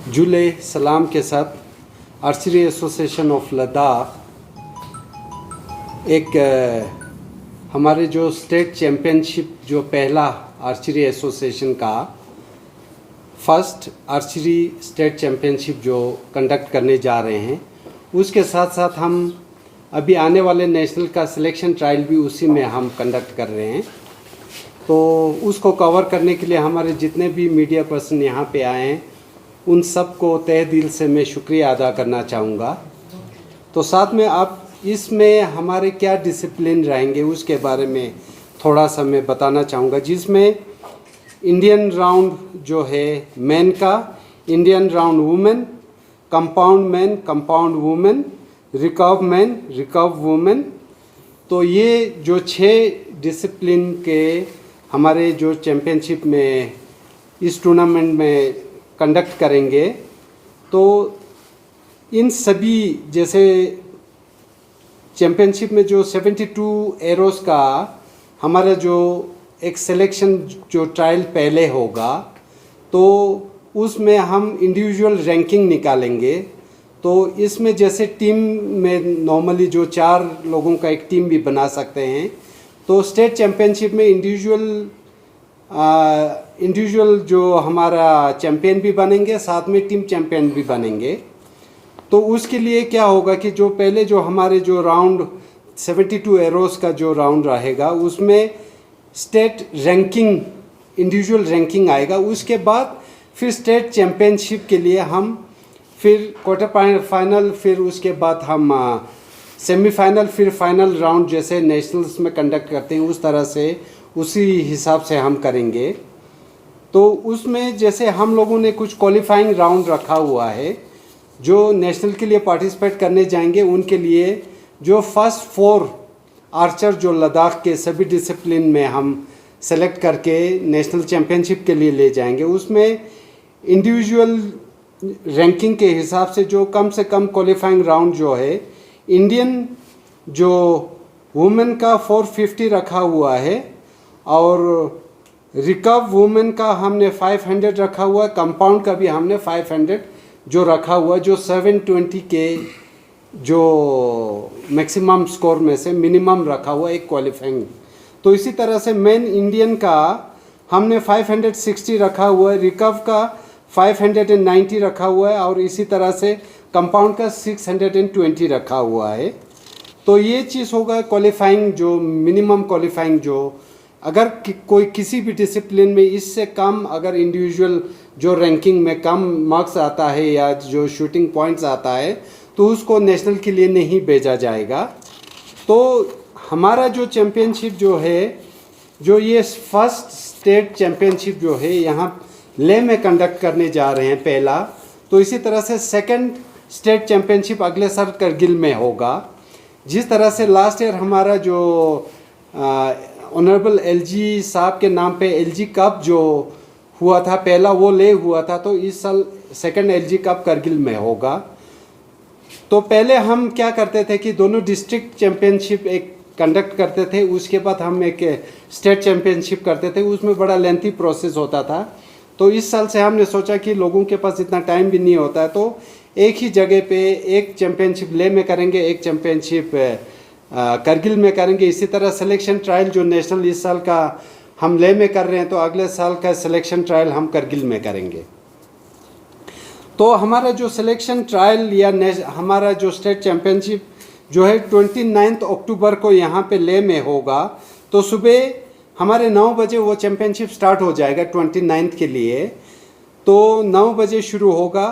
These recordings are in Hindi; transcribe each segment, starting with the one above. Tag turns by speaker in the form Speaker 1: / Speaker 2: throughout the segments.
Speaker 1: जुले सलाम के साथ आर्चरी एसोसिएशन ऑफ लद्दाख एक हमारे जो स्टेट चैम्पियनशिप जो पहला आर्चरी एसोसिएशन का फर्स्ट आर्चरी स्टेट चैम्पियनशिप जो कंडक्ट करने जा रहे हैं, उसके साथ साथ हम अभी आने वाले नेशनल का सिलेक्शन ट्रायल भी उसी में हम कंडक्ट कर रहे हैं। तो उसको कवर करने के लिए हमारे जितने भी मीडिया पर्सन यहाँ पे आए हैं, उन सब को तहे दिल से मैं शुक्रिया अदा करना चाहूँगा। तो साथ में आप इसमें हमारे क्या डिसिप्लिन रहेंगे उसके बारे में थोड़ा सा मैं बताना चाहूँगा, जिसमें इंडियन राउंड जो है मैन का, Indian round women, compound man, compound women, recurve man, recurve women. तो ये जो 6 डिसिप्लिन के हमारे जो चैम्पियनशिप में इस टूर्नामेंट में कंडक्ट करेंगे, तो इन सभी जैसे चैम्पियनशिप में जो 72 एरोस का हमारा जो एक सिलेक्शन जो ट्रायल पहले होगा, तो उसमें हम इंडिविजुअल रैंकिंग निकालेंगे। तो इसमें जैसे टीम में नॉर्मली जो 4 लोगों का एक टीम भी बना सकते हैं, तो स्टेट चैम्पियनशिप में इंडिविजुअल जो हमारा चैम्पियन भी बनेंगे, साथ में टीम चैम्पियन भी बनेंगे। तो उसके लिए क्या होगा कि जो पहले जो हमारे जो राउंड 72 एरोस का जो राउंड रहेगा, उसमें स्टेट रैंकिंग, इंडिविजुअल रैंकिंग आएगा। उसके बाद फिर स्टेट चैम्पियनशिप के लिए हम फिर क्वार्टर फाइनल, फिर उसके बाद हम सेमीफाइनल, फिर फाइनल राउंड जैसे नेशनल्स में कंडक्ट करते हैं उस तरह से, उसी हिसाब से हम करेंगे। तो उसमें जैसे हम लोगों ने कुछ क्वालिफाइंग राउंड रखा हुआ है, जो नेशनल के लिए पार्टिसिपेट करने जाएंगे उनके लिए जो फर्स्ट 4 आर्चर जो लद्दाख के सभी डिसिप्लिन में हम सेलेक्ट करके नेशनल चैम्पियनशिप के लिए ले जाएंगे। उसमें इंडिविजुअल रैंकिंग के हिसाब से से कम क्वालिफाइंग राउंड जो है, इंडियन जो वुमेन का 450 रखा हुआ है, और रिकर्व वुमेन का हमने 500 रखा हुआ है, कंपाउंड का भी हमने 500 जो रखा हुआ है, जो 720 के जो मैक्सिमम स्कोर में से मिनिमम रखा हुआ एक क्वालिफाइंग। तो इसी तरह से मेन इंडियन का हमने 560 रखा हुआ है, रिकर्व का 590 रखा हुआ है, और इसी तरह से कंपाउंड का 620 रखा हुआ है। तो ये चीज़ होगा क्वालिफाइंग, जो मिनिमम क्वालिफाइंग जो अगर कोई किसी भी डिसिप्लिन में इससे कम अगर इंडिविजुअल जो रैंकिंग में कम मार्क्स आता है या जो शूटिंग पॉइंट्स आता है, तो उसको नेशनल के लिए नहीं भेजा जाएगा। तो हमारा जो चैम्पियनशिप जो है, जो ये फर्स्ट स्टेट चैम्पियनशिप जो है यहाँ लेह में कंडक्ट करने जा रहे हैं पहला। तो इसी तरह से सेकंड स्टेट चैम्पियनशिप अगले साल करगिल में होगा। जिस तरह से लास्ट ईयर हमारा जो ऑनरेबल एलजी साहब के नाम पे एलजी कप जो हुआ था पहला, वो ले हुआ था, तो इस साल सेकंड एलजी कप करगिल में होगा। तो पहले हम क्या करते थे कि दोनों डिस्ट्रिक्ट चैम्पियनशिप एक कंडक्ट करते थे, उसके बाद हम एक स्टेट चैम्पियनशिप करते थे, उसमें बड़ा लेंथी प्रोसेस होता था। तो इस साल से हमने सोचा कि लोगों के पास इतना टाइम भी नहीं होता है, तो एक ही जगह पे एक चैम्पियनशिप लेह में करेंगे, एक चैम्पियनशिप करगिल में करेंगे। इसी तरह सिलेक्शन ट्रायल जो नेशनल इस साल का हम लेह में कर रहे हैं, तो अगले साल का सिलेक्शन ट्रायल हम करगिल में करेंगे। तो हमारा जो सिलेक्शन ट्रायल या हमारा जो स्टेट चैम्पियनशिप जो है 29 अक्टूबर को यहाँ पे लेह में होगा। तो सुबह हमारे 9 बजे वो चैम्पियनशिप स्टार्ट हो जाएगा 29 के लिए। तो 9 बजे शुरू होगा।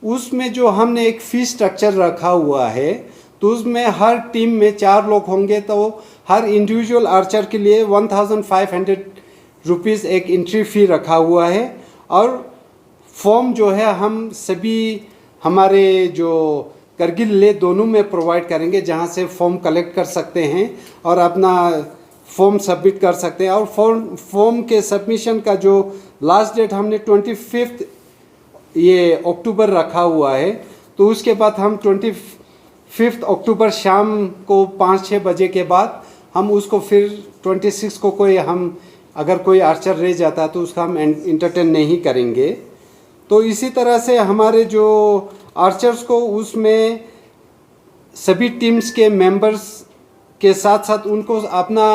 Speaker 1: उसमें जो हमने एक फ़ी स्ट्रक्चर रखा हुआ है, तो उसमें हर टीम में 4 लोग होंगे, तो हर इंडिविजुअल आर्चर के लिए 1500 रुपीज़ एक एंट्री फ़ी रखा हुआ है। और फॉर्म जो है हम सभी हमारे जो करगिल ले दोनों में प्रोवाइड करेंगे, जहां से फॉर्म कलेक्ट कर सकते हैं और अपना फॉर्म सबमिट कर सकते हैं। और फॉर्म के सबमिशन का जो लास्ट डेट हमने 25 ये अक्टूबर रखा हुआ है। तो उसके बाद हम 25 अक्टूबर शाम को 5-6 बजे के बाद हम उसको फिर 26 को कोई हम अगर कोई आर्चर रह जाता तो उसका हम इंटरटेन नहीं करेंगे। तो इसी तरह से हमारे जो आर्चर्स को उसमें सभी टीम्स के मेंबर्स के साथ साथ उनको अपना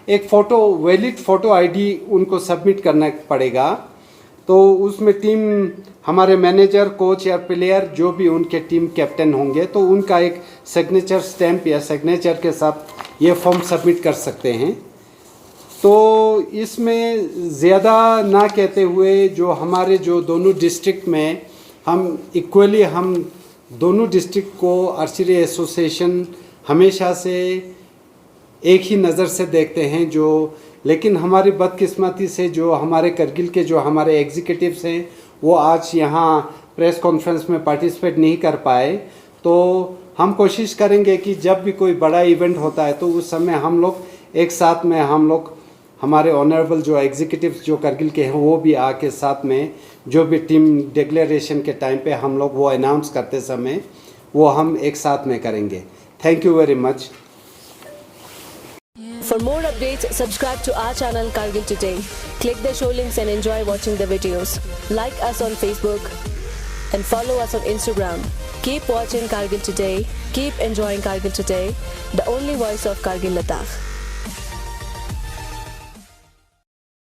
Speaker 1: एक फ़ोटो वैलिड फ़ोटो आईडी उनको सबमिट करना पड़ेगा। तो उसमें टीम हमारे मैनेजर, कोच या प्लेयर जो भी उनके टीम कैप्टन होंगे तो उनका एक सिग्नेचर स्टैम्प या सिग्नेचर के साथ ये फॉर्म सबमिट कर सकते हैं। तो इसमें ज़्यादा ना कहते हुए जो हमारे जो दोनों डिस्ट्रिक्ट में हम इक्वली हम दोनों डिस्ट्रिक्ट को आर्चरी एसोसिएशन हमेशा से एक ही नज़र से देखते हैं। जो लेकिन हमारी बदकिस्मती से जो हमारे करगिल के जो हमारे एग्जीक्यूटिव्स हैं वो आज यहाँ प्रेस कॉन्फ्रेंस में पार्टिसिपेट नहीं कर पाए। तो हम कोशिश करेंगे कि जब भी कोई बड़ा इवेंट होता है तो उस समय हम लोग एक साथ में हम लोग हमारे ऑनरेबल जो एग्जीक्यूटिव्स जो करगिल के हैं वो भी आके साथ में जो भी टीम डिक्लेरेशन के टाइम पे हम लोग वो अनाउंस करते समय वो हम एक साथ में करेंगे। Thank you very much.
Speaker 2: For more updates, subscribe to our channel Kargil Today. Click the show links and enjoy watching the videos. Like us on Facebook and follow us on Instagram. Keep watching Kargil Today. Keep enjoying Kargil Today, the only voice of Kargil Ladakh.